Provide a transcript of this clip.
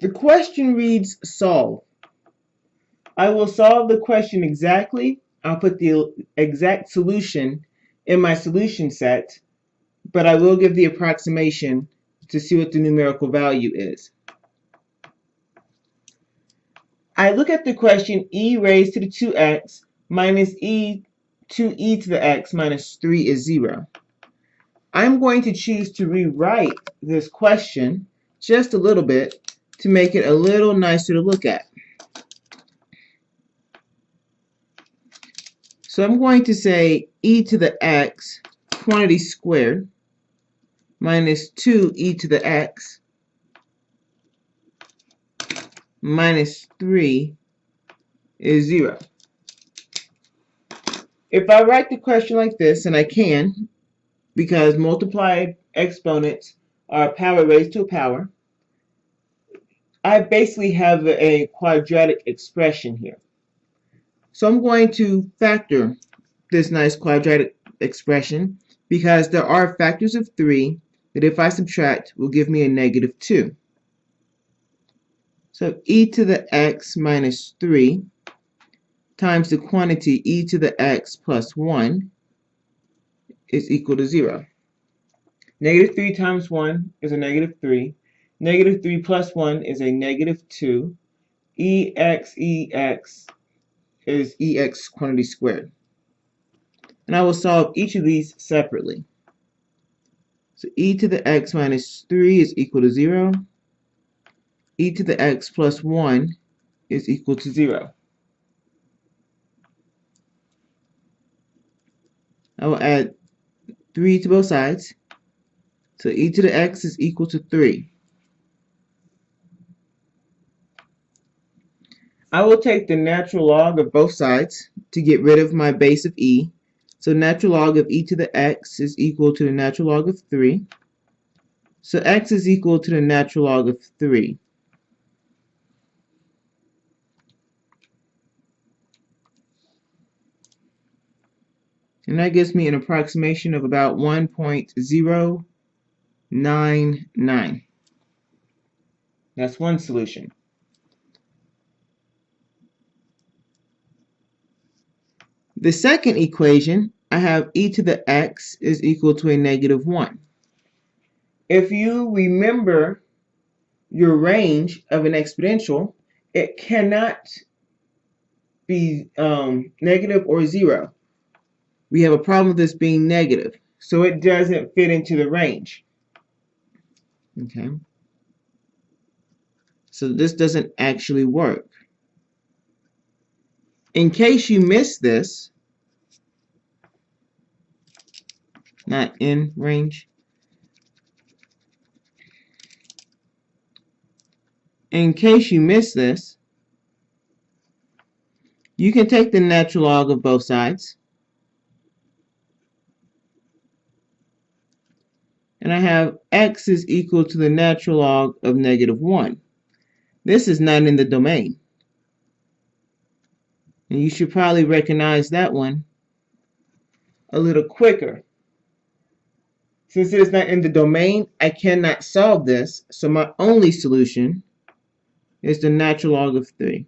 The question reads solve. I will solve the question exactly. I'll put the exact solution in my solution set, but I will give the approximation to see what the numerical value is. I look at the question e raised to the 2x minus 2e to the x minus 3 is 0. I'm going to choose to rewrite this question just a little bit to make it a little nicer to look at. So I'm going to say e to the x quantity squared minus 2e to the x minus 3 is 0. If I write the question like this, and I can, because multiplied exponents are power raised to a power, I basically have a quadratic expression here. So I'm going to factor this nice quadratic expression because there are factors of 3 that if I subtract will give me a negative 2. So e to the x minus 3 times the quantity e to the x plus 1 is equal to 0. Negative 3 times 1 is a negative 3. Negative 3 plus 1 is a negative 2. Ex is ex quantity squared. And I will solve each of these separately. So e to the x minus 3 is equal to 0. E to the x plus 1 is equal to 0. I will add 3 to both sides. So e to the x is equal to 3. I will take the natural log of both sides to get rid of my base of e. So natural log of e to the x is equal to the natural log of 3. So x is equal to the natural log of 3. And that gives me an approximation of about 1.099. That's one solution. The second equation, I have e to the x is equal to a negative 1. If you remember your range of an exponential, it cannot be negative or 0. We have a problem with this being negative, so it doesn't fit into the range. Okay. So this doesn't actually work. In case you missed this, not in range. In case you missed this, you can take the natural log of both sides. And I have x is equal to the natural log of negative 1. This is not in the domain. And you should probably recognize that one a little quicker. Since it is not in the domain, I cannot solve this, so my only solution is the natural log of 3.